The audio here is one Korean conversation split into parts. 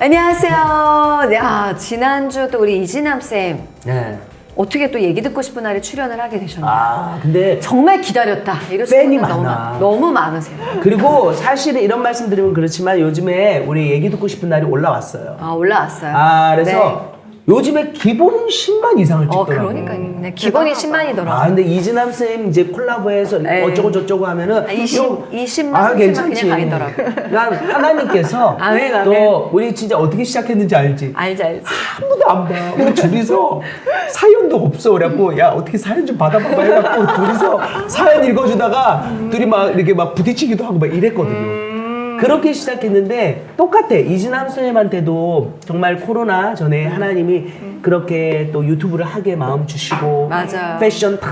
안녕하세요. 야, 지난주 또 우리 이진남쌤. 네. 어떻게 또 얘기 듣고 싶은 날에 출연을 하게 되셨나요? 아, 근데 정말 기다렸다. 팬이 많아. 너무 많으세요. 그리고 사실은 이런 말씀 드리면 그렇지만 요즘에 우리 얘기 듣고 싶은 날이 올라왔어요. 아, 올라왔어요. 그래서 요즘에 기본 10만 이상을 찍더라고요. 그러니까요. 네, 기본이 10만이더라고요. 근데 이진남 쌤 이제 콜라보해서 에이. 어쩌고 저쩌고 하면은 20만, 30만 괜찮지. 그냥 가겠더라고요. 난 하나님께서 왜? 또 우리 진짜 어떻게 시작했는지 알지? 알지. 아무도 안 봐. 우리 둘이서 사연도 없어. 그래갖고 야 어떻게 사연 좀 받아봐봐 해갖고 둘이서 사연 읽어주다가 둘이 막 이렇게 막 부딪히기도 하고 막 이랬거든요. 그렇게 시작했는데 똑같아. 이진남 선생님한테도 정말 코로나 전에 하나님이 그렇게 또 유튜브를 하게 마음 주시고 맞아요. 패션 다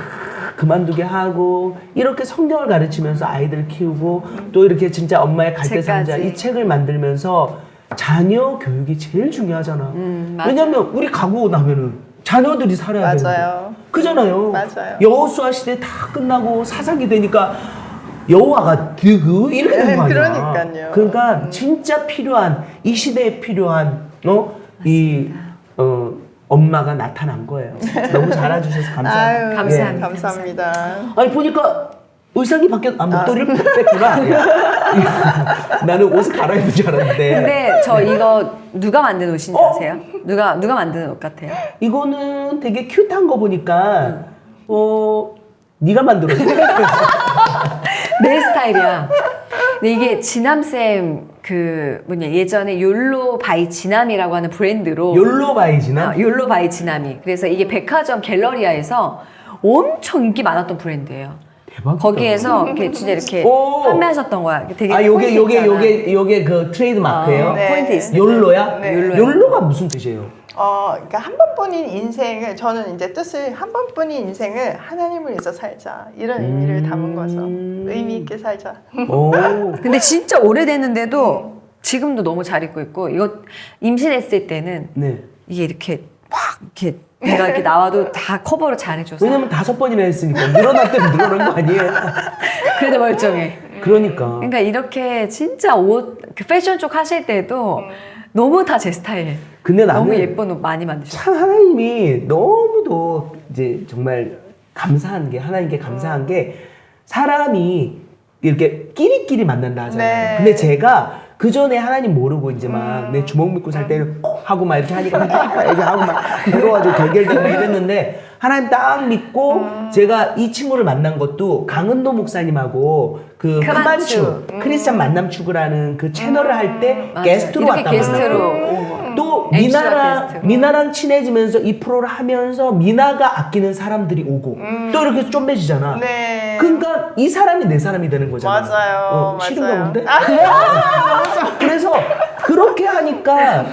그만두게 하고 이렇게 성경을 가르치면서 아이들 키우고 또 이렇게 진짜 엄마의 갈대상자 책까지. 이 책을 만들면서 자녀 교육이 제일 중요하잖아. 맞아요. 왜냐면 우리 가고 나면은 자녀들이 살아야 되는데 맞아요. 그잖아요. 맞아요. 여호수아 시대 다 끝나고 사사기 되니까 여호와가 드그 이렇게 된 거 아니야. 그러니까요. 그러니까 진짜 필요한 이 시대에 필요한 엄마가 나타난 거예요. 너무 잘해주셔서 감사합니다. 아유, 감사합니다. 네, 감사합니다. 아니 보니까 의상이 목도리를 뺐구나. 나는 옷을 갈아입은 줄 알았는데. 근데 저 이거 누가 만든 옷인지 아세요? 누가 만든 옷 같아요? 이거는 되게 큐트한 거 보니까 네가 만들었어. 내 스타일이야. 근데 이게 지남쌤 예전에 욜로 바이 지남이라고 하는 브랜드로 욜로 바이지나? 욜로 바이 지남이. 그래서 이게 백화점 갤러리아에서 엄청 인기 많았던 브랜드예요. 대박이다. 거기에서 이렇게 진짜 이렇게 오. 판매하셨던 거야. 되게 요게 그 트레이드 마크예요? 네. 포인트 있어. 욜로야? 네. 욜로가 무슨 뜻이에요? 그러니까 한 번뿐인 인생을 저는 이제 뜻을 한 번뿐인 인생을 하나님을 위해서 살자 이런 의미를 담은 거죠. 의미 있게 살자. 오. 근데 진짜 오래됐는데도 지금도 너무 잘 입고 있고 이거 임신했을 때는 네. 이게 이렇게 막 이렇게 내가 이렇게 나와도 다 커버를 잘 해줘서 왜냐면 5번이나 했으니까 늘어났다면 늘어난 거 아니에요? 그래도 멀쩡해. 그러니까. 그러니까 이렇게 진짜 그 패션 쪽 하실 때도 너무 다 제 스타일. 근데 나는 너무 예쁜 옷 많이 만드셨어요. 참 하나님이 너무도 이제 정말 감사한 게 하나님께 감사한 게 사람이 이렇게 끼리끼리 만난다 하잖아요. 네. 근데 제가 그 전에 하나님 모르고 이제 막 내 주먹 믿고 살 때는 하고 막 이렇게 하니까 이렇게 하고 막 괴로워가지고 결결되고 이랬는데 하나님 딱 믿고 제가 이 친구를 만난 것도 강은도 목사님하고 그 크만추 크리스찬 만남추구라는 그 채널을 할 때 맞아요. 게스트로 이렇게 왔다 게스트로 만났고 오고. 또 엑스트라 게스트. 미나랑 친해지면서 이 프로를 하면서 미나가 아끼는 사람들이 오고 또 이렇게 쫌매지잖아. 네. 그러니까 이 사람이 내 사람이 되는 거잖아. 맞아요. 싫은가 맞아요. 본데? 그래서 그렇게 하니까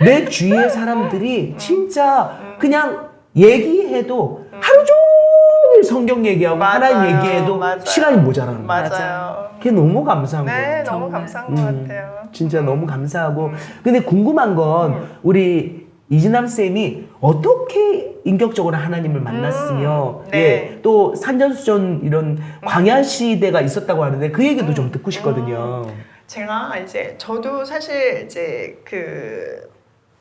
내 주위의 사람들이 진짜 그냥 얘기해도 하루 종일 성경 얘기하고 맞아요. 하나님 얘기해도 맞아요. 시간이 모자라는 거야. 맞아요. 그게 너무 감사한 거예요. 네, 너무 정말. 감사한 것 같아요. 진짜 너무 감사하고 근데 궁금한 건 우리 이진남 쌤이 어떻게 인격적으로 하나님을 만났으며 네. 예, 또 산전수전 이런 광야 시대가 있었다고 하는데 그 얘기도 좀 듣고 싶거든요. 제가 이제 저도 사실 이제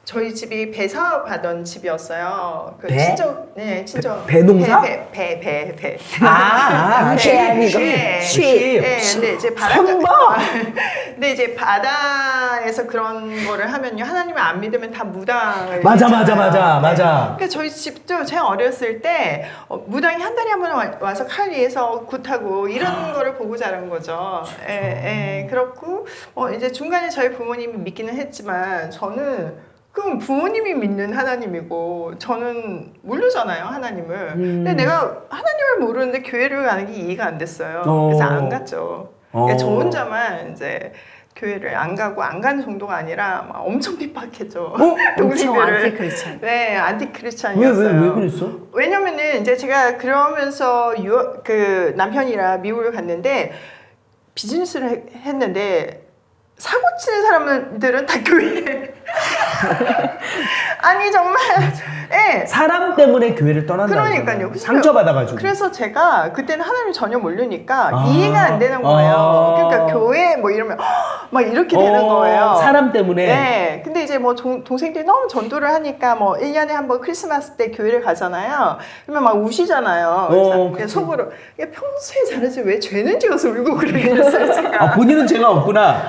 저희 집이 배사업 하던 집이었어요. 그 배? 친정, 네, 친정. 배농사? 배. 배 배 아니고 네. 쉬. 네, 근데 이제 근데 이제 바다에서 그런 거를 하면요, 하나님을 안 믿으면 다 무당을. 맞아. 그러니까 저희 집도 제가 어렸을 때 무당이 한 달에 한 번 와서 칼 위에서 굿하고 이런 거를 보고 자란 거죠. 예, 그렇고 이제 중간에 저희 부모님이 믿기는 했지만 저는. 그럼 부모님이 믿는 하나님이고 저는 모르잖아요, 하나님을. 근데 내가 하나님을 모르는데 교회를 가는 게 이해가 안 됐어요. 그래서 안 갔죠. 그러니까 저 혼자만 이제 교회를 안 가고 안 가는 정도가 아니라 막 엄청 핍박했죠. 엄청 안티 크리스찬. 네, 안티 크리스찬이었어요. 왜 그랬어? 왜냐면은 이제 제가 그러면서 남편이랑 미국을 갔는데 비즈니스를 했는데 사고 치는 사람들은 다 교회. 아니 정말 예. 사람 때문에 교회를 떠난다. 그러니까요. 상처받아가지고. 그래서 제가 그때는 하나님 전혀 모르니까 아. 이해가 안 되는 거예요. 그러니까 교회 뭐 이러면 막 이렇게 되는 거예요. 사람 때문에. 네. 근데 이제 뭐 동생들이 너무 전도를 하니까 뭐 1년에 한 번 크리스마스 때 교회를 가잖아요. 그러면 막 우시잖아요. 그래서 그치. 속으로 야, 평소에 잘하지 왜 죄는 지어서 울고 그러겠어요, 제가. 아, 본인은 죄가 없구나.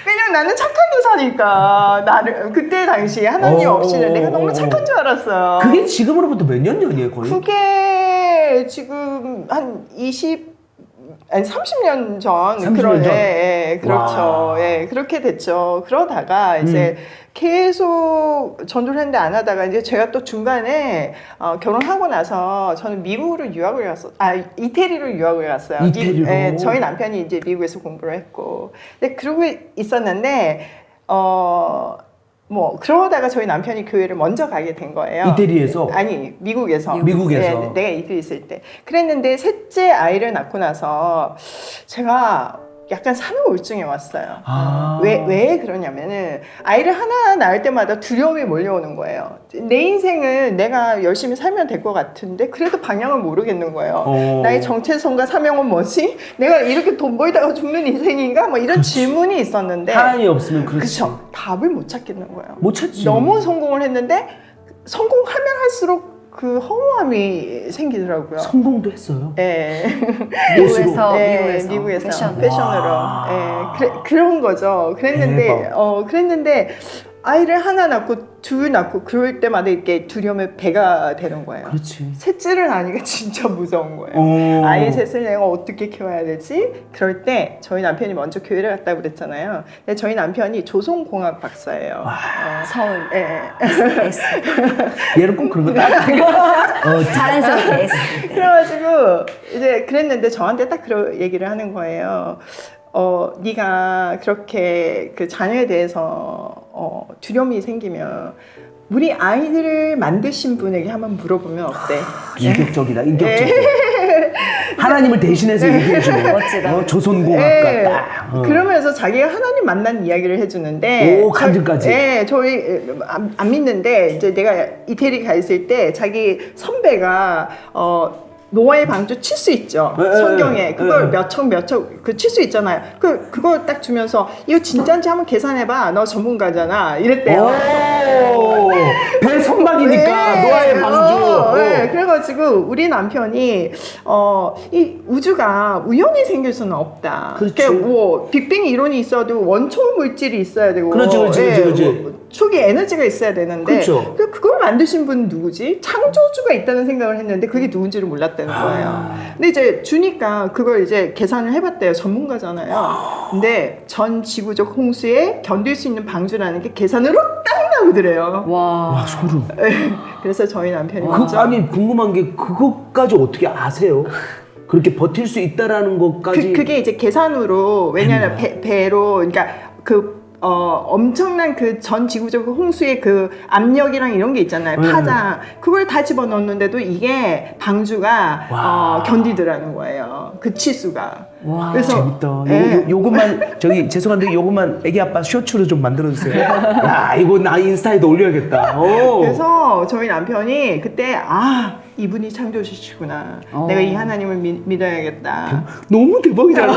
왜냐면 나는 착하게 사니까 나를 그때 당시에 하나님 없이는 내가 너무 착한 줄 알았어요. 그게 지금으로부터 몇 년 전이에요, 거의? 그게 지금 한 30년 전 30년 전? 예, 그렇죠. 와. 예, 그렇게 됐죠. 그러다가 이제 계속 전도를 했는데 안 하다가 이제 제가 또 중간에 결혼하고 나서 저는 미국으로 유학을 갔어요. 이태리로 유학을 갔어요. 이태리로? 예, 저희 남편이 이제 미국에서 공부를 했고. 근데 그러고 있었는데 뭐 그러다가 저희 남편이 교회를 먼저 가게 된 거예요. 이태리에서? 아니 미국에서. 미국에서. 네, 내가 이태리 있을 때. 그랬는데 셋째 아이를 낳고 나서 제가 약간 산후우울증이 왔어요. 왜 그러냐면은 아이를 하나 낳을 때마다 두려움이 몰려오는 거예요. 내 인생을 내가 열심히 살면 될 것 같은데 그래도 방향을 모르겠는 거예요. 나의 정체성과 사명은 뭐지? 내가 이렇게 돈 벌다가 죽는 인생인가? 뭐 이런 질문이 있었는데 하나님이 없으면 그렇지. 그쵸. 답을 못 찾겠는 거예요. 못 찾지. 너무 성공을 했는데 성공하면 할수록 그 허무함이 생기더라고요. 성공도 했어요. 예. 미국에서 미국에서 패션으로. 패션으로. 예. 그런 거죠. 그랬는데 그랬는데 아이를 하나 낳고 둘 낳고 그럴 때마다 이렇게 두려움에 배가 되는 거예요. 그렇지. 셋째를 낳으니까 진짜 무서운 거예요. 아이 셋을 내가 어떻게 키워야 되지? 그럴 때 저희 남편이 먼저 교회를 갔다고 그랬잖아요. 근데 저희 남편이 조선공학 박사예요. 서울. 예. S. 얘는 꼭 그런 거 따라. 자연스럽게 S. 그래가지고 이제 그랬는데 저한테 딱 그런 얘기를 하는 거예요. 네가 그렇게 그 자녀에 대해서 두려움이 생기면 우리 아이들을 만드신 분에게 한번 물어보면 어때? 인격적이다, 인격적이다. 하나님을 대신해서 얘기해주네. 멋지다. 조선공학과 딱. 그러면서 자기가 하나님 만난 이야기를 해주는데. 오, 간증까지. 저희 안 믿는데 이제 내가 이태리 가 있을 때 자기 선배가 노아의 방주 칠 수 있죠. 성경에 그걸 몇 척 그 칠 수 있잖아요. 그걸 딱 주면서 이거 진짜인지 한번 계산해봐. 너 전문가잖아. 이랬대요. 배 선박이니까 노아의 방주. 네, 그래가지고 우리 남편이 이 우주가 우연히 생길 수는 없다. 그렇지. 그러니까 뭐 빅뱅 이론이 있어도 원초 물질이 있어야 되고, 그렇지. 뭐 초기 에너지가 있어야 되는데, 그렇죠. 그걸 만드신 분은 누구지? 창조주가 있다는 생각을 했는데 그게 누군지를 몰랐다는 거예요. 근데 이제 주니까 그걸 이제 계산을 해봤대요. 전문가잖아요. 근데 전 지구적 홍수에 견딜 수 있는 방주라는 게 계산으로 딱 나오더래요. 와, 소름. 그래서 저희 남편이 아니, 궁금한 게 그것까지 어떻게 아세요? 그렇게 버틸 수 있다라는 것까지. 그게 이제 계산으로, 왜냐면 배로, 그러니까 엄청난 그 전 지구적 홍수의 그 압력이랑 이런 게 있잖아요. 파장. 그걸 다 집어넣는데도 이게 방주가 견디더라는 거예요. 그 치수가. 와. 그래서 재밌다. 요것만 죄송한데 요것만 애기 아빠 쇼츠로 좀 만들어주세요. 야, 이거 나 인스타에도 올려야겠다. 그래서 저희 남편이 그때 이분이 창조주시구나. 내가 이 하나님을 믿어야겠다. 너무 대박이잖아.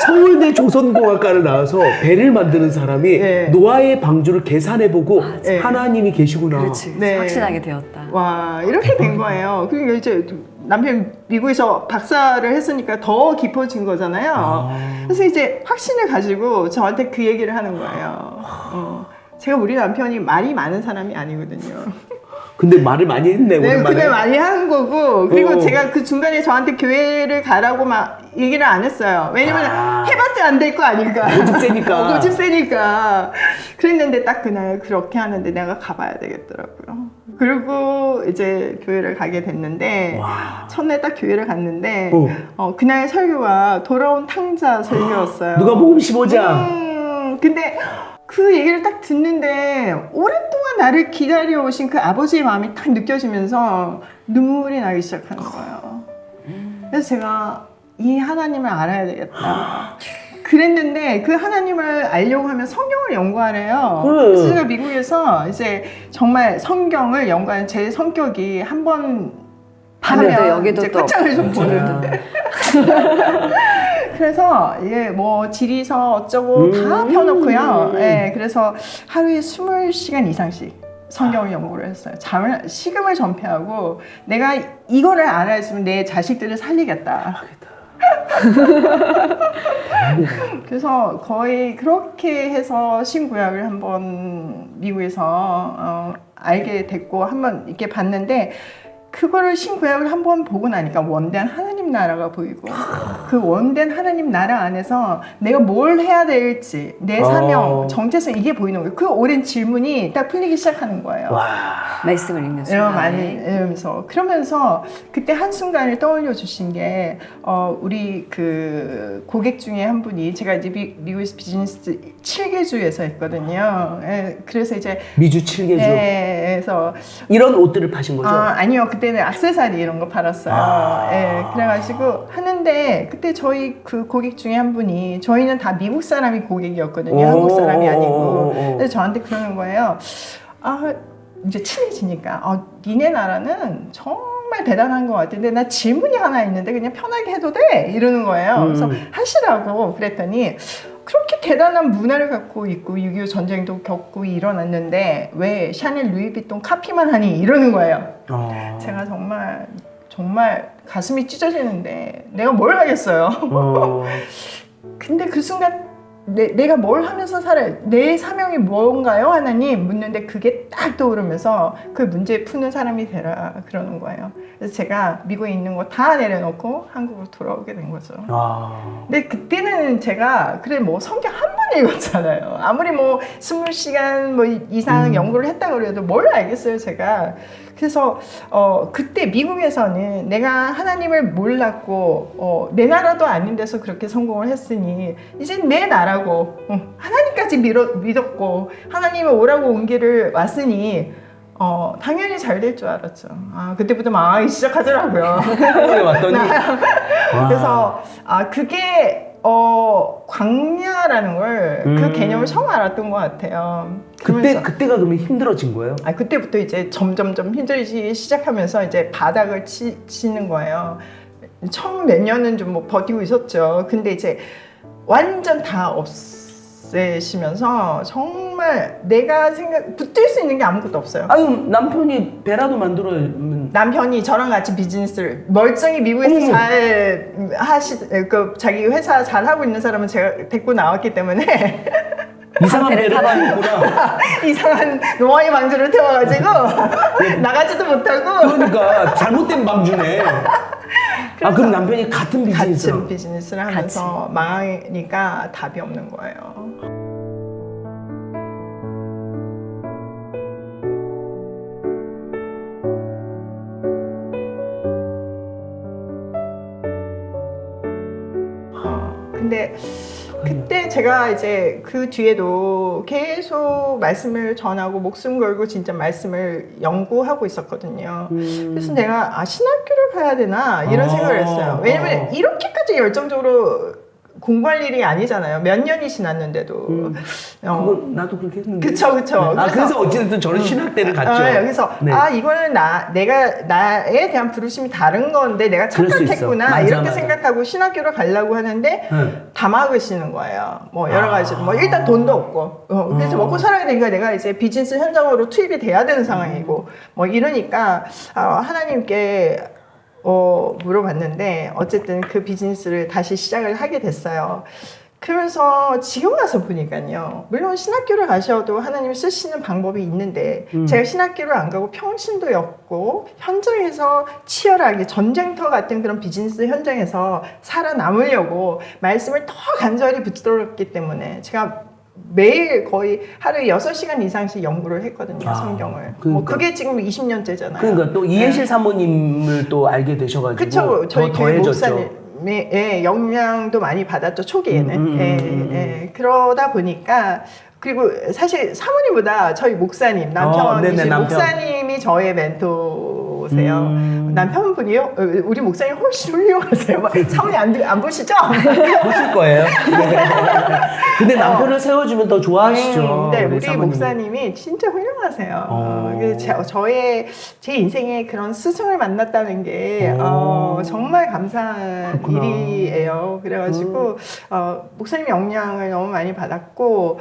서울대 조선공학과를 나와서 배를 만드는 사람이 노아의 방주를 계산해보고 하나님이 계시구나. 그렇지. 네. 확신하게 되었다. 와, 이렇게 된 거예요. 그러니까 이제 남편 미국에서 박사를 했으니까 더 깊어진 거잖아요. 그래서 이제 확신을 가지고 저한테 그 얘기를 하는 거예요. 제가 우리 남편이 말이 많은 사람이 아니거든요. 근데 말을 많이 했네, 오랜만에. 근데 많이 한 거고, 그리고 제가 그 중간에 저한테 교회를 가라고 막 얘기를 안 했어요. 왜냐면 해봤자 안 될 거 아니까. 고집 세니까. 고집 세니까. 그랬는데 딱 그날 그렇게 하는데 내가 가봐야 되겠더라고요. 그리고 이제 교회를 가게 됐는데, 첫날 딱 교회를 갔는데, 그날 설교가 돌아온 탕자 설교였어요. 누가복음 15장. 근데 그 얘기를 딱 듣는데 오랫동안 나를 기다려 오신 그 아버지의 마음이 딱 느껴지면서 눈물이 나기 시작하는 거예요. 그래서 제가 이 하나님을 알아야 되겠다. 그랬는데 그 하나님을 알려고 하면 성경을 연구하래요. 그래. 그래서 제가 미국에서 이제 정말 성경을 연구하는 제 성격이 한번 밤에도 여기도 이제 또 끝장을 좀 보는. 그래서 이게 뭐 지리서 어쩌고 다 펴놓고요. 예, 그래서 하루에 20시간 이상씩 성경을 연구를 했어요. 식음을 전폐하고 내가 이거를 알아야지만 내 자식들을 살리겠다. 그래서 거의 그렇게 해서 신구약을 한번 미국에서 알게 됐고 한번 이렇게 봤는데 그거를 신구약을 한번 보고 나니까 원대한 하나님 나라가 보이고 그 원대한 하나님 나라 안에서 내가 뭘 해야 될지 내 사명, 정체성 이게 보이는 거예요. 그 오랜 질문이 딱 풀리기 시작하는 거예요. 와. 말씀을 읽는 이러면서 그러면서 그때 한순간을 떠올려 주신 게 우리 그 고객 중에 한 분이 제가 이제 미국에서 비즈니스 7개주에서 했거든요. 예, 그래서 이제 미주 7개주. 예, 그래서 이런 옷들을 파신 거죠? 아니요. 그때는 액세서리 이런 거 팔았어요. 예, 그래가지고 하는데 그때 저희 그 고객 중에 한 분이 저희는 다 미국 사람이 고객이었거든요. 한국 사람이 아니고. 그래서 저한테 그러는 거예요. 이제 친해지니까 니네 나라는 정말 대단한 것 같은데 나 질문이 하나 있는데 그냥 편하게 해도 돼? 이러는 거예요. 그래서 하시라고 그랬더니 그렇게 대단한 문화를 갖고 있고 6.25 전쟁도 겪고 일어났는데 왜 샤넬 루이비통 카피만 하니 이러는 거예요. 제가 정말 가슴이 찢어지는데 내가 뭘 하겠어요. 근데 그 순간 내가 뭘 하면서 살아요? 내 사명이 뭔가요? 하나님 묻는데 그게 딱 떠오르면서 그 문제 푸는 사람이 되라 그러는 거예요. 그래서 제가 미국에 있는 거 다 내려놓고 한국으로 돌아오게 된 거죠. 근데 그때는 제가 그래 뭐 성경 한 번 읽었잖아요. 아무리 뭐 20시간 뭐 이상 연구를 했다고 그래도 뭘 알겠어요, 제가. 그래서 그때 미국에서는 내가 하나님을 몰랐고 내 나라도 아닌 데서 그렇게 성공을 했으니 이제 내 나라고 하나님까지 믿었고 하나님이 오라고 온 길을 왔으니 당연히 잘 될 줄 알았죠. 그때부터 망하기 시작하더라고요. 한국에 왔더니 그래서 그게 광야라는 걸 그 개념을 처음 알았던 것 같아요. 그때가 그러면 힘들어진 거예요? 그때부터 이제 점점 힘들기 시작하면서 이제 바닥을 치는 거예요. 처음 몇 년은 좀 뭐 버티고 있었죠. 근데 이제 완전 다 없애시면서 정말 내가 붙들 수 있는 게 아무것도 없어요. 아유, 남편이 배라도 만들어면 남편이 저랑 같이 비즈니스를 멀쩡히 미국에서 잘 자기 회사 잘 하고 있는 사람은 제가 데리고 나왔기 때문에 이상한 배를 타봤구나. 이상한 노아의 방주를 태워가지고 나가지도 못하고 그러니까 잘못된 방주네. 그럼 남편이 같은 비즈니스를 하면서 망하니까 답이 없는 거예요. 근데 그때 제가 이제 그 뒤에도 계속 말씀을 전하고 목숨 걸고 진짜 말씀을 연구하고 있었거든요. 그래서 내가 신학교를 가야 되나 이런 생각을 했어요. 왜냐면 이렇게까지 열정적으로 공부할 일이 아니잖아요. 몇 년이 지났는데도. 그건 나도 그렇게 했는데. 그쵸. 그래서 어찌됐든 저는 신학대를 갔죠. 그래서 이거는 내가 나에 대한 부르심이 다른 건데 내가 착각했구나 이렇게 생각하고 신학교를 가려고 하는데 다 막으시는 거예요. 뭐 여러 가지 일단 돈도 없고 그래서 먹고 살아야 되니까 내가 이제 비즈니스 현장으로 투입이 돼야 되는 상황이고 뭐 이러니까 하나님께 물어봤는데 어쨌든 그 비즈니스를 다시 시작을 하게 됐어요. 그러면서 지금 와서 보니까요. 물론 신학교를 가셔도 하나님을 쓰시는 방법이 있는데 제가 신학교를 안 가고 평신도였고 현장에서 치열하게 전쟁터 같은 그런 비즈니스 현장에서 살아남으려고 말씀을 더 간절히 붙들었기 때문에 제가 매일 거의 하루에 6시간 이상씩 연구를 했거든요. 성경을. 그러니까. 그게 지금 20년째잖아요. 그러니까 또 이해실 사모님을 또 알게 되셔가지고 그쵸. 저희 더 더해졌죠. 목사님의 영향도 많이 받았죠. 초기에는. 그러다 보니까 그리고 사실 사모님보다 저희 목사님, 남편. 남편. 목사님이 저의 멘토 오세요. 남편분이요? 우리 목사님 훨씬 훌륭하세요. 막 사모님 안 보시죠? 보실 거예요. 근데 남편을 세워주면 더 좋아하시죠. 네, 우리 우리 사모님은. 목사님이 진짜 훌륭하세요. 제 인생에 그런 스승을 만났다는 게 정말 감사한 그렇구나. 일이에요. 그래가지고 목사님 영향을 너무 많이 받았고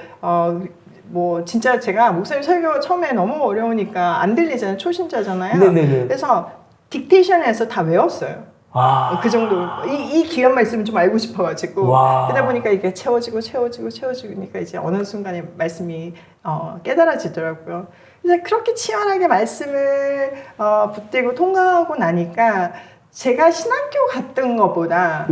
뭐 진짜 제가 목사님 설교 처음에 너무 어려우니까 안 들리잖아요. 초신자잖아요. 네네네. 그래서 딕테이션에서 다 외웠어요. 와. 그 정도 이 귀한 말씀을 좀 알고 싶어가지고 와. 그러다 보니까 이게 채워지니까 이제 어느 순간에 말씀이 깨달아지더라고요. 그래서 그렇게 치열하게 말씀을 붙들고 통과하고 나니까 제가 신학교 갔던 것보다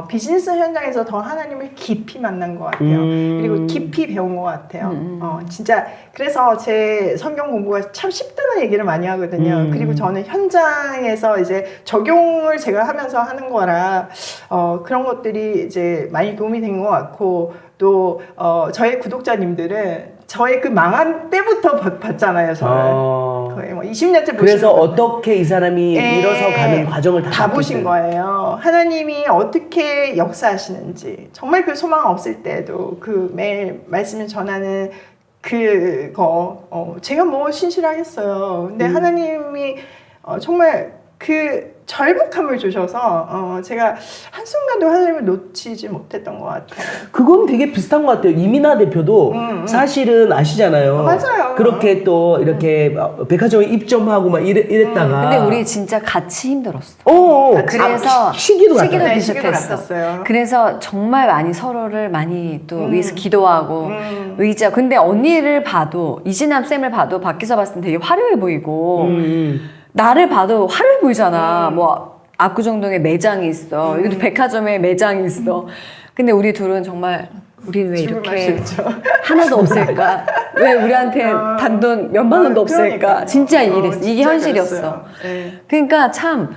비즈니스 현장에서 더 하나님을 깊이 만난 것 같아요. 그리고 깊이 배운 것 같아요. 진짜 그래서 제 성경 공부가 참 쉽다는 얘기를 많이 하거든요. 그리고 저는 현장에서 이제 적용을 제가 하면서 하는 거라 그런 것들이 이제 많이 도움이 된 것 같고 또 저의 구독자님들은 저의 그 망한 때부터 봤잖아요, 저를. 거의 뭐 20년째 보신 그래서 어떻게 이 사람이 일어서 가는 과정을 다 봤기 보신 때문에. 거예요. 하나님이 어떻게 역사하시는지. 정말 그 소망 없을 때도 그 매일 말씀을 전하는 그거 제가 뭐 신실하겠어요. 근데 하나님이 정말 그 절박함을 주셔서 제가 한순간도 하나님을 놓치지 못했던 것 같아요. 그건 되게 비슷한 것 같아요. 이민아 대표도 사실은 아시잖아요. 맞아요. 그렇게 또 이렇게 백화점에 입점하고 막 이랬다가. 근데 우리 진짜 같이 힘들었어. 그래서 시기도 시기도 비슷했어. 같았어요. 그래서 정말 많이 서로를 많이 또 위해서 기도하고 의지하고. 근데 언니를 봐도 이진남 쌤을 봐도 밖에서 봤을 때 되게 화려해 보이고 나를 봐도 화려해 보이잖아. 뭐 압구정동에 매장이 있어. 여기도 백화점에 매장이 있어. 근데 우리 둘은 정말 우리는 왜 이렇게 하나도 없을까? 왜 우리한테 단돈 몇만 원도 없을까? 그러니까요. 진짜 이랬어. 이게 진짜 현실이었어. 그랬어요. 네. 그러니까 참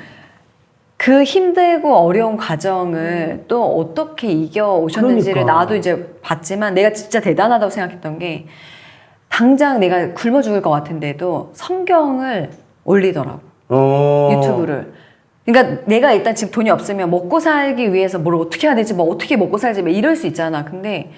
그 힘들고 어려운 과정을 또 어떻게 이겨 오셨는지를 그러니까. 나도 이제 봤지만 내가 진짜 대단하다고 생각했던 게 당장 내가 굶어 죽을 것 같은데도 성경을 올리더라고. 유튜브를. 그러니까 내가 일단 지금 돈이 없으면 먹고 살기 위해서 뭘 어떻게 해야 되지, 뭐 어떻게 먹고 살지, 뭐 이럴 수 있잖아. 근데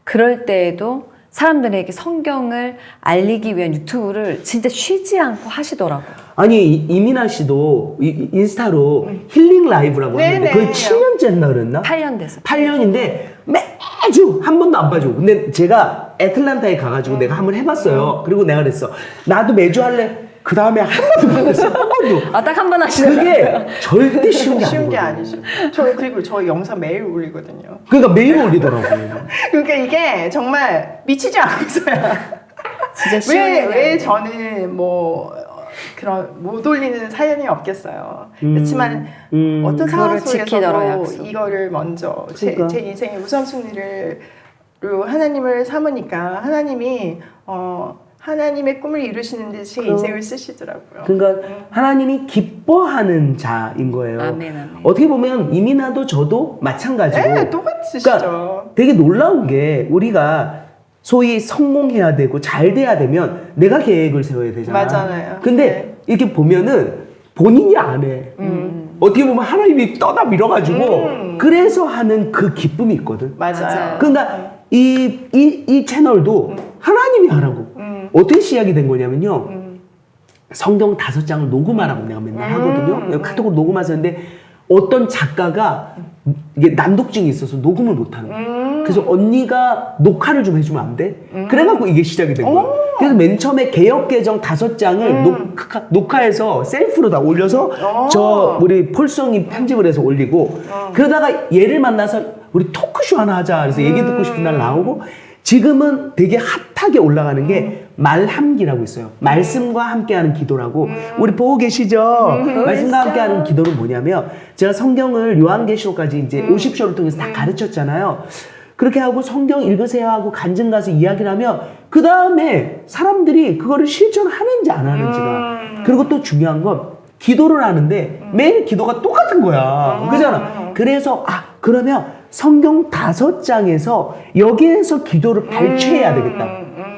그럴 때에도 사람들에게 성경을 알리기 위한 유튜브를 진짜 쉬지 않고 하시더라고. 아니 이민아 씨도 인스타로 힐링 라이브라고 하는데 네네. 그게 7년째 했나 그랬나? 8년 됐어. 8년인데 매주 한 번도 안 빠지고. 근데 제가 애틀란타에 가가지고 내가 한번 해봤어요. 그리고 내가 그랬어. 나도 매주 할래. 그 다음에 한 번도 안 했어. 한 번도. 아, 딱 한 번 하시는 그게 절대 쉬운 게 쉬운 게 아니거든요. 아니죠. 그리고 저 영상 매일 올리거든요. 그러니까 매일 올리더라고요. 그러니까 이게 정말 미치지 않고서야. 진짜 쉬운 게 왜 저는 뭐 그런 못 올리는 사연이 없겠어요. 그렇지만 어떤 상황 그거를 지키더라, 속에서도 약속. 이거를 먼저 그러니까. 제 인생의 우선순위로 하나님을 삼으니까 하나님이 하나님의 꿈을 이루시는데 제 인생을 쓰시더라고요. 그러니까 하나님이 기뻐하는 자인 거예요. 아멘, 아멘. 어떻게 보면 이민아도 저도 마찬가지고. 네, 똑같으시죠. 그러니까 되게 놀라운 게 우리가 소위 성공해야 되고 잘 돼야 되면 내가 계획을 세워야 되잖아. 맞아요. 근데 네. 이렇게 보면은 본인이 안 해. 어떻게 보면 하나님이 떠다 밀어가지고 그래서 하는 그 기쁨이 있거든. 맞아요. 그러니까 이 채널도 하나님이 하라고. 어떻게 시작이 된 거냐면요. 성경 5장을 녹음하라고 내가 맨날 하거든요. 내가 카톡으로 녹음하셨는데 어떤 작가가 이게 난독증이 있어서 녹음을 못하는 거야. 그래서 언니가 녹화를 좀 해주면 안 돼? 그래갖고 이게 시작이 된 거야. 그래서 맨 처음에 개혁개정 5장을 녹화해서 셀프로 다 올려서 저 우리 폴성이 편집을 해서 올리고 그러다가 얘를 만나서 우리 토크쇼 하나 하자. 그래서 얘기 듣고 싶은 날 나오고 지금은 되게 핫하게 올라가는 게 말함기라고 있어요. 말씀과 함께하는 기도라고. 우리 보고 계시죠? 말씀과 함께하는 기도는 뭐냐면 제가 성경을 요한계시록까지 이제 50쇼를 통해서 다 가르쳤잖아요. 그렇게 하고 성경 읽으세요 하고 간증 가서 이야기를 하면 그 다음에 사람들이 그거를 실천하는지 안 하는지가. 그리고 또 중요한 건 기도를 하는데 매일 기도가 똑같은 거야. 그잖아. 그래서 그러면 성경 5장에서 여기에서 기도를 발췌해야 되겠다.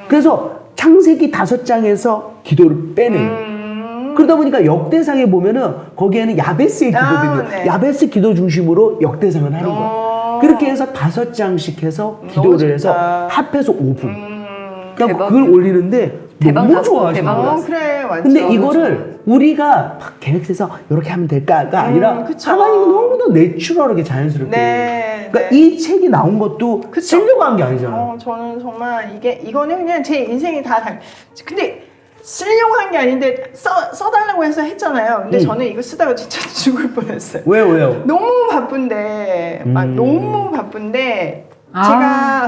그래서 창세기 5장에서 기도를 빼는. 그러다 보니까 역대상에 보면은 거기에는 야베스의 기도거든요. 네. 야베스 기도 중심으로 역대상을 하는 거야. 그렇게 해서 5장씩 해서 기도를 해서 좋다. 합해서 5분. 그러니까 대박. 그걸 올리는데 대박 너무 났어, 좋아하시는 대박 거야. 났어. 그래, 완전. 근데 이거를 우리가 막 계획해서 이렇게 하면 될까가 아니라 그쵸. 하나님이 너무나 내추럴하게 자연스럽게. 네, 그러니까 네. 이 책이 나온 것도 쓰려고 한 게 아니잖아요. 저는 정말 이거는 그냥 제 인생이 근데 쓰려고 한 게 아닌데 써달라고 해서 했잖아요. 근데 저는 이거 쓰다가 진짜 죽을 뻔했어요. 왜요? 너무 바쁜데, 너무 바쁜데, 아. 제가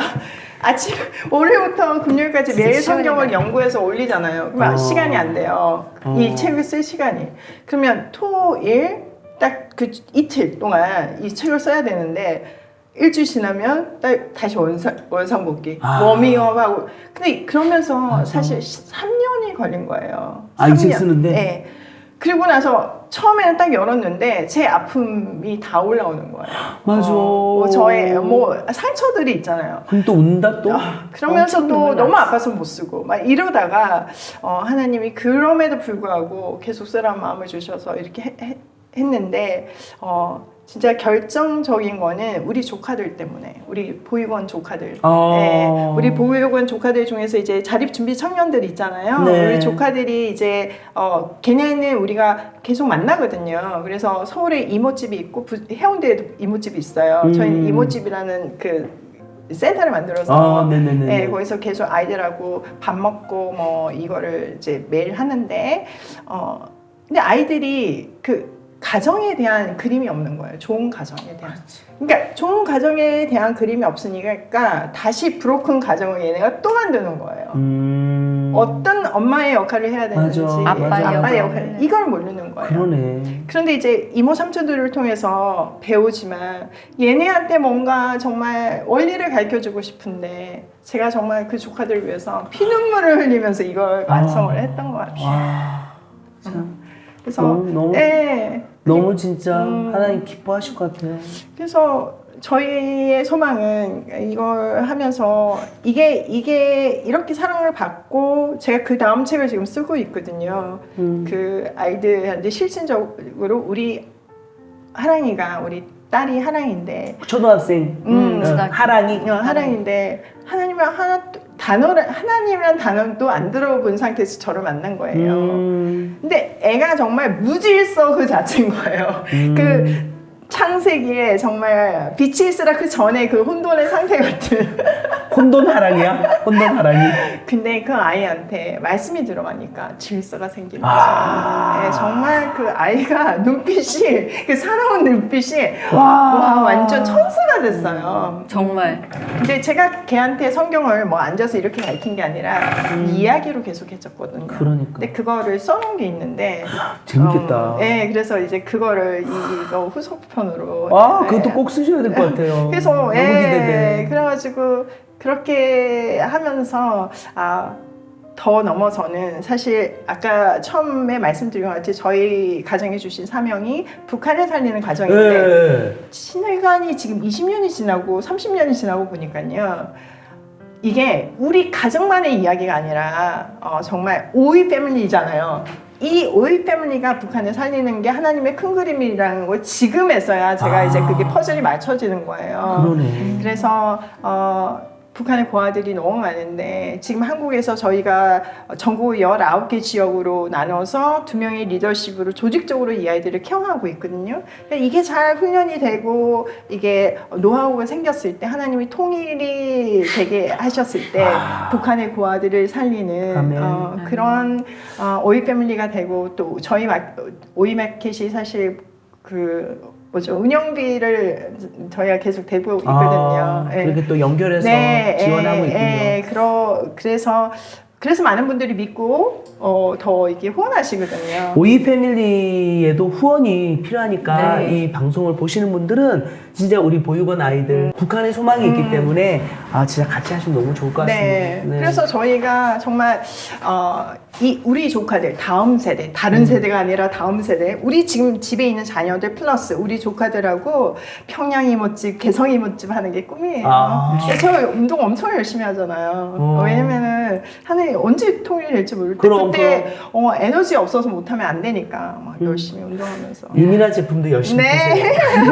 아침, 월요일부터 금요일까지 진짜 매일 시간이 성경을 많이 연구해서 올리잖아요. 그러면 시간이 안 돼요. 이 책을 쓸 시간이. 그러면 토일, 딱 그 이틀 동안 이 책을 써야 되는데, 일주일 지나면 다시 원상복귀, 워밍업하고. 근데 그러면서 사실 3년이 걸린 거예요. 아, 이 책 3년. 쓰는데? 네. 그리고 나서 처음에는 딱 열었는데 제 아픔이 다 올라오는 거예요. 맞아. 저의 상처들이 있잖아요. 그럼 또 운다 또? 그러면서 엄청 또 눈물 너무 났지. 아파서 못 쓰고 막 이러다가 하나님이 그럼에도 불구하고 계속 쓰라는 마음을 주셔서 이렇게 했는데 진짜 결정적인 거는 우리 조카들 때문에 우리 보육원 조카들 네, 우리 보육원 조카들 중에서 이제 자립준비 청년들 있잖아요. 네. 우리 조카들이 이제 걔네는 우리가 계속 만나거든요. 그래서 서울에 이모집이 있고 해운대에도 이모집이 있어요. 저희는 이모집이라는 그 센터를 만들어서 네네네. 네, 거기서 계속 아이들하고 밥 먹고 뭐 이거를 이제 매일 하는데 근데 아이들이 그 가정에 대한 그림이 없는 거예요. 좋은 가정에 대한. 그러니까 좋은 가정에 대한 그림이 없으니까 다시 브로큰 가정을 얘네가 또 만드는 거예요. 어떤 엄마의 역할을 해야 되는지 맞아. 아빠의 역할 이걸 모르는 거예요. 그러네. 그런데 이제 이모 삼촌들을 통해서 배우지만 얘네한테 뭔가 정말 원리를 가르쳐주고 싶은데 제가 정말 그 조카들을 위해서 피눈물을 흘리면서 이걸 완성을 했던 것 같아요. 그래서 너무 진짜 하나님 기뻐하실 것 같아요. 그래서 저희의 소망은 이걸 하면서 이게 이렇게 사랑을 받고 제가 그 다음 책을 지금 쓰고 있거든요. 그 아이들한테 실질적으로 우리 하랑이가 우리 딸이 하랑인데 초등학생 하랑이 하랑인데 하나님이란 단어도 안 들어본 상태에서 저를 만난 거예요. 근데 애가 정말 무질서 그 자체인 거예요. 그 창세기에 정말 빛이 있으라 그 전에 그 혼돈의 상태 같은. 혼돈 하랑이야? 혼돈 하랑이? 근데 그 아이한테 말씀이 들어가니까 질서가 생기는 거죠. 네, 정말 그 아이가 눈빛이 그 살아온 눈빛이 와 완전 천사가 됐어요. 정말. 근데 제가 걔한테 성경을 뭐 앉아서 이렇게 가르친 게 아니라 이야기로 계속 해줬거든요. 그러니까. 근데 그거를 써놓은 게 있는데 재밌겠다. 네, 그래서 이제 그거를 이거 후속편으로. 그것도 꼭 쓰셔야 될 것 같아요. 그래서 너무 기대돼. 그래가지고 그렇게 하면서 더 넘어서는 사실 아까 처음에 말씀드린 것 같이 저희 가정에 주신 사명이 북한을 살리는 가정인데 시간이 지금 20년이 지나고 30년이 지나고 보니까요. 이게 우리 가정만의 이야기가 아니라 정말 오이 패밀리잖아요. 이 오이 패밀리가 북한을 살리는 게 하나님의 큰 그림이라는 걸 지금에서야 제가 이제 그게 퍼즐이 맞춰지는 거예요. 그러네. 그래서 북한의 고아들이 너무 많은데 지금 한국에서 저희가 전국 19개 지역으로 나눠서 2명의 리더십으로 조직적으로 이 아이들을 케어하고 있거든요. 이게 잘 훈련이 되고 이게 노하우가 생겼을 때 하나님이 통일이 되게 하셨을 때 북한의 고아들을 살리는 그런 오이 패밀리가 되고 또 저희 오이 마켓이 사실 운영비를 저희가 계속 대고 있거든요. 그렇게 또 연결해서 지원하고 있군요. 그래서 많은 분들이 믿고 더 이게 후원하시거든요. 오이 패밀리에도 후원이 필요하니까 이 방송을 보시는 분들은 진짜 우리 보육원 아이들 북한의 소망이 있기 때문에 진짜 같이 하시면 너무 좋을 것 같습니다. 네. 그래서 저희가 정말 우리 조카들 다음 세대 다른 세대가 아니라 다음 세대 우리 지금 집에 있는 자녀들 플러스 우리 조카들하고 평양 이모집 개성 이모집 하는 게 꿈이에요. 저 운동 엄청 열심히 하잖아요. 왜냐면은 하나님 근데 언제 통일이 될지 모를 때 그럼, 그때 에너지 없어서 못하면 안 되니까 막 열심히 운동하면서. 이민아 제품도 열심히 네. 보세요.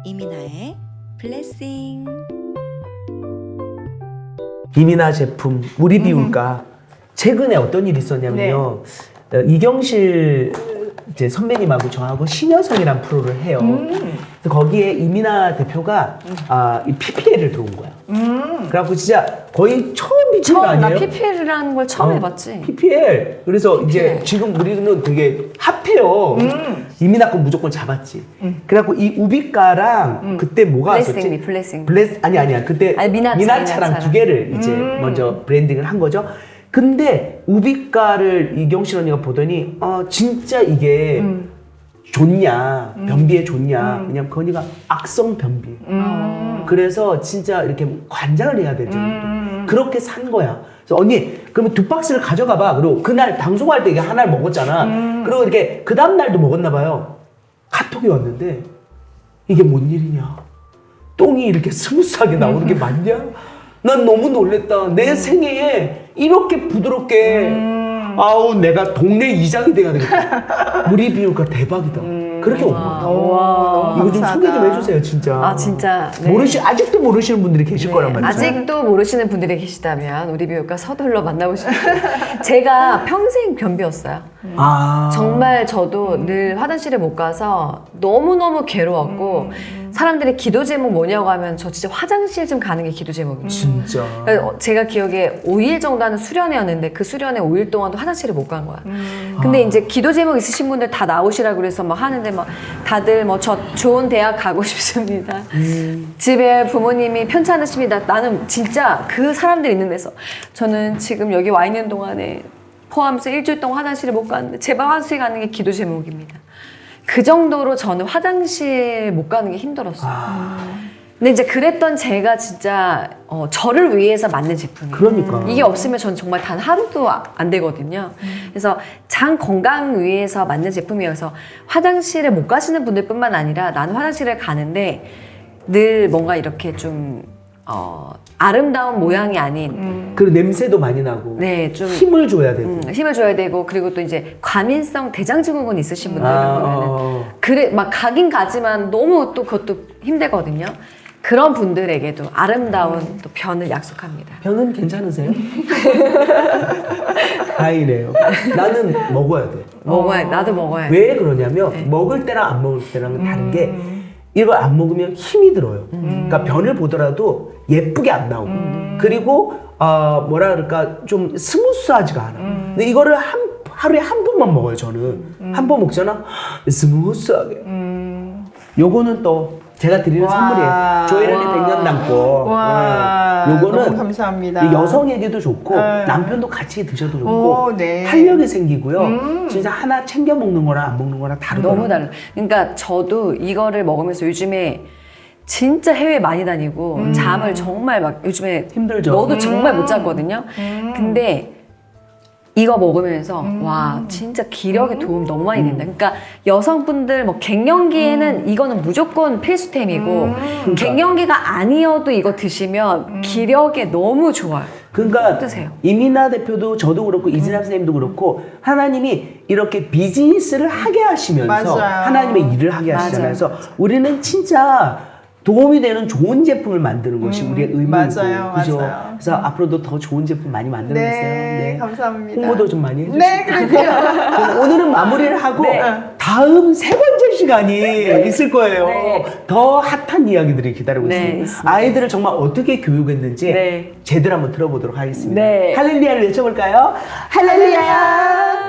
이민아의 블레싱. 이민아 제품 우리 비울까 최근에 어떤 일이 있었냐면요. 네. 이경실 이제 선배님하고 저하고 신여성이란 프로를 해요. 그래서 거기에 이민아 대표가 이 PPL을 들어온 거야. 그래갖고 진짜 거의 처음 PPL 처음 나 아니에요? PPL이라는 걸 처음 해봤지. PPL. 그래서 이제 PPL. 지금 우리는 되게 핫해요. 이민아 거 무조건 잡았지. 그래갖고 이 우비가랑 그때 뭐가 왔었지? 블레싱. 아니야. 그때 아니, 미나차랑 두 개를 이제 먼저 브랜딩을 한 거죠. 근데 우비가를 이경실 언니가 보더니 진짜 이게 좋냐, 변비에 좋냐. 왜냐면 그 언니가 악성 변비. 그래서 진짜 이렇게 관장을 해야 되죠. 그렇게 산 거야. 그래서 언니, 그러면 2박스를 가져가 봐. 그리고 그날 방송할 때 이게 하나를 먹었잖아. 그리고 이렇게 그 다음날도 먹었나 봐요. 카톡이 왔는데 이게 뭔 일이냐. 똥이 이렇게 스무스하게 나오는 게 맞냐? 난 너무 놀랬다. 내 생애에 이렇게 부드럽게 아우 내가 동네 이장이 돼야 되겠다. 우리 비율가 대박이다. 그렇게 온 거야. 너무 이거 좀 감사하다. 소개 좀 해주세요, 진짜. 아 진짜. 네. 아직도 모르시는 분들이 계실 거란 말이죠. 아직도 모르시는 분들이 계시다면 우리 비율가 서둘러 만나보시면 제가 평생 변비였어요. 정말 저도 늘 화장실에 못 가서 너무너무 괴로웠고 사람들이 기도 제목 뭐냐고 하면 저 진짜 화장실 좀 가는 게 기도 제목이에요. 진짜. 그러니까 제가 기억에 5일 정도 하는 수련회였는데 그 수련회 5일 동안도 화장실을 못 간 거야. 근데 이제 기도 제목 있으신 분들 다 나오시라고 그래서 막 하는데 막 다들 뭐 저 좋은 대학 가고 싶습니다. 집에 부모님이 편찮으십니다. 나는 진짜 그 사람들 있는 데서 저는 지금 여기 와 있는 동안에 포함해서 일주일 동안 화장실을 못 갔는데 제발 화장실 가는 게 기도 제목입니다. 그 정도로 저는 화장실 못 가는 게 힘들었어요. 근데 이제 그랬던 제가 진짜 저를 위해서 만든 제품이에요. 그러니까. 이게 없으면 저는 정말 단 하루도 안 되거든요. 그래서 장 건강 위해서 만든 제품이어서 화장실에 못 가시는 분들뿐만 아니라 나는 화장실을 가는데 늘 뭔가 이렇게 좀 아름다운 모양이 아닌 그리고 냄새도 많이 나고. 네, 좀 힘을 줘야 되고. 힘을 줘야 되고 그리고 또 이제 과민성 대장증후군 있으신 분들은 보면은 그래 막 가긴 가지만 너무 또 그것도 힘들거든요. 그런 분들에게도 아름다운 또 변을 약속합니다. 변은 괜찮으세요? 다행이네요. 나는 먹어야 돼. 나도 먹어야 돼. 왜 그러냐면 먹을 때랑 안 먹을 때랑은 다른 게 이걸 안 먹으면 힘이 들어요. 그러니까 변을 보더라도 예쁘게 안 나오고 그리고 뭐라 그럴까 좀 스무스하지가 않아. 근데 이거를 하루에 한 번만 먹어요. 저는 한 번 먹잖아. 스무스하게. 요거는 또 제가 드리는 선물이에요. 조혜련의 100년 남고. 와, 요거는 너무 감사합니다. 이 여성에게도 좋고 남편도 같이 드셔도 좋고 네. 탄력이 생기고요. 진짜 하나 챙겨 먹는 거랑 안 먹는 거랑 다르더라고요. 너무 달라. 그러니까 저도 이거를 먹으면서 요즘에 진짜 해외 많이 다니고 잠을 정말 막 요즘에 힘들죠. 너도 정말 못 잤거든요. 근데 이거 먹으면서 와 진짜 기력에 도움 너무 많이 된다. 그러니까 여성분들 뭐 갱년기에는 이거는 무조건 필수템이고 갱년기가 아니어도 이거 드시면 기력에 너무 좋아요. 그러니까 어떠세요? 이민아 대표도 저도 그렇고 이진아 선생님도 그렇고 하나님이 이렇게 비즈니스를 하게 하시면서 맞아요. 하나님의 일을 하게 하시잖아요. 그래서 우리는 진짜 도움이 되는 좋은 제품을 만드는 것이 우리의 의무이고 맞아요, 그죠? 맞아요. 그래서 앞으로도 더 좋은 제품 많이 만들어주세요. 네, 감사합니다. 홍보도 좀 많이 해주시고. 네, 그럴게요. 그럼 오늘은 마무리를 하고 네. 다음 3번째 시간이 있을 거예요. 네. 더 핫한 이야기들이 기다리고 네, 있습니다. 있습니다. 아이들을 정말 어떻게 교육했는지 네. 제대로 한번 들어보도록 하겠습니다. 네. 할렐루야를 외쳐볼까요? 할렐루야!